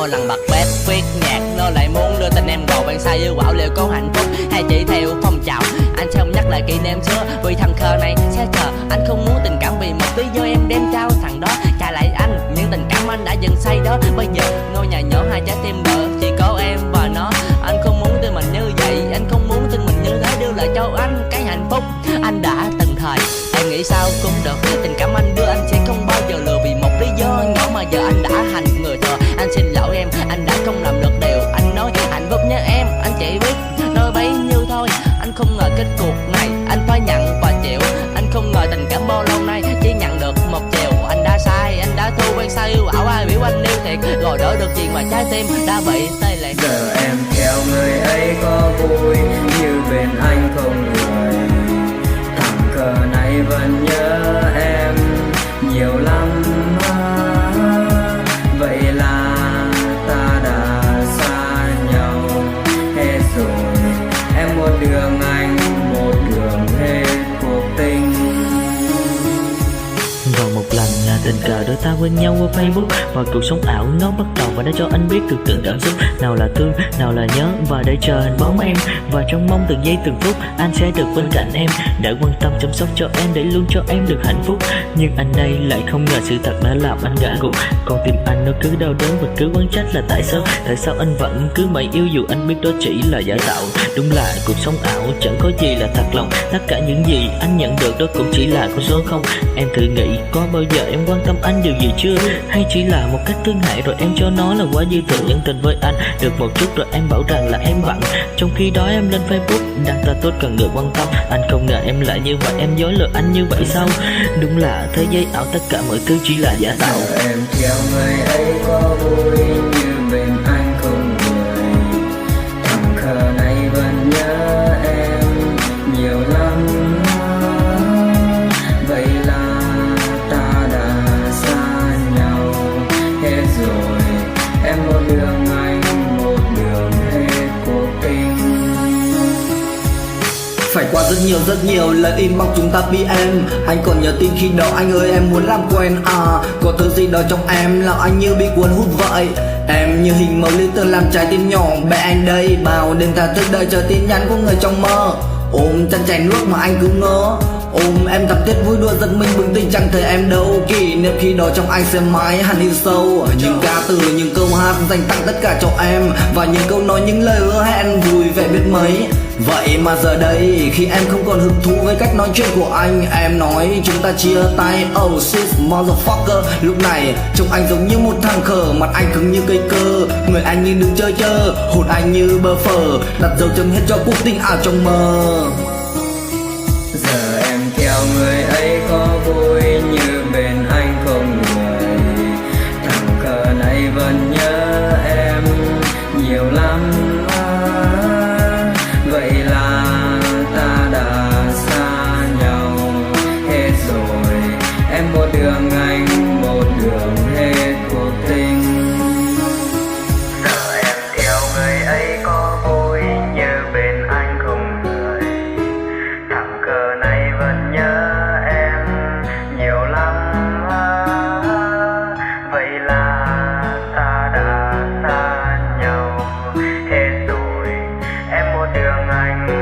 Mỗi lần bật bếp viết nhạc nó lại muốn đưa tình em vào bạn sai yêu quảo, liệu có hạnh phúc hay chỉ theo phong trào. Anh sẽ không nhắc lại kỷ niệm xưa vì thằng khờ này sẽ chờ. Anh không muốn tình cảm vì một lý do em đem trao thằng đó trả lại anh những tình cảm anh đã dần say đó. Bây giờ ngôi nhà nhỏ hai trái tim đỡ chỉ có em và nó. Anh không muốn tin mình như vậy, anh không muốn tin mình như thế, đưa lại cho anh cái hạnh phúc anh đã từng thời. Em nghĩ sao cũng được, tình cảm anh đưa anh sẽ không bao giờ lừa vì một lý do nhỏ mà giờ anh đã thành người thừa. Anh xin lỗi em, anh đã không làm được điều anh nói. Hạnh phúc nhớ em, anh chỉ biết nói bấy nhiêu thôi. Anh không ngờ kết cuộc này anh phải nhận và chịu. Anh không ngờ tình cảm bao lâu nay chỉ nhận được một chiều. Anh đã sai, anh đã thua quen sao yêu ảo, ai biểu anh yêu thiệt rồi đỡ được gì mà trái tim đã bị tê liệt. Giờ em theo người ấy có vui như bên anh không người. Thằng cờ này vẫn nhớ em nhiều lắm. Vậy là ta đã xa nhau hết rồi. Em một đường anh một đường hết cuộc tình. Rồi một lần tình cờ đôi ta quen nhau qua Facebook, và cuộc sống ảo nó bắt đầu và đã cho anh biết được từng cảm xúc. Nào là thương, nào là nhớ, và để chờ hình bóng em. Và trong mong từng giây từng phút anh sẽ được bên cạnh em, để quan tâm chăm sóc cho em, để luôn cho em được hạnh phúc. Nhưng anh đây lại không ngờ sự thật đã làm anh ngã gục. Còn tim anh nó cứ đau đớn và cứ oán trách là tại sao anh vẫn cứ mãi yêu dù anh biết đó chỉ là giả tạo. Đúng là cuộc sống ảo chẳng có gì là thật lòng, tất cả những gì anh nhận được đó cũng chỉ là con số không. Em thử nghĩ có bao giờ em quan tâm anh điều gì chưa, hay chỉ là một cách thương hại rồi em cho nó là quá dư thừa nhân tình với anh được một chút rồi em bảo rằng là em bận, trong khi đó em lên Facebook đăng ta tốt cần người quan tâm. Anh không ngờ em lại như vậy, em dối lừa anh như vậy sao? Đúng là thế giới ảo, tất cả mọi thứ chỉ là giả tạo. Giờ em theo người ấy có vui như bên anh không người. Thằng khờ này vẫn nhớ em nhiều lắm. Vậy là ta đã xa nhau hết rồi. Em một đường anh một đường hết cuộc tình. Phải qua rất nhiều lời inbox chúng ta PM. Anh còn nhớ tin khi đó anh ơi em muốn làm quen. Có thứ gì đó trong em làm anh như bị cuốn hút vậy. Em như hình màu lý tưởng làm trái tim nhỏ bé anh đây. Bao đêm ta thức đợi chờ tin nhắn của người trong mơ. Ôm chăn chảy nước mà anh cứ ngỡ. Ôm em tập tiết vui đùa giật mình bừng tỉnh chẳng thấy em đâu. Kỷ niệm khi đó trong anh sẽ mãi hằn in sâu. Những ca từ, những câu hát dành tặng tất cả cho em. Và những câu nói, những lời hứa hẹn vui vẻ biết mấy. Vậy mà giờ đây khi em không còn hứng thú với cách nói chuyện của anh, em nói chúng ta chia tay. Oh shit motherfucker. Lúc này trông anh giống như một thằng khờ, mặt anh cứng như cây cơ, người anh như đứng chơi chơ, hồn anh như bơ phở, đặt dấu chấm hết cho cuộc tình ảo trong mơ. Giờ em theo người ấy có vui như bên anh không người. Thằng khờ này vẫn nhớ em nhiều lắm. Vậy là ta đã xa nhau hết rồi. Em một đường anh một đường hết cuộc tình. Giờ em theo người ấy có vui như bên anh không người. Thằng cờ này vẫn nhớ em nhiều lắm. Vậy là ta đã xa nhau hết rồi. Em một đường anh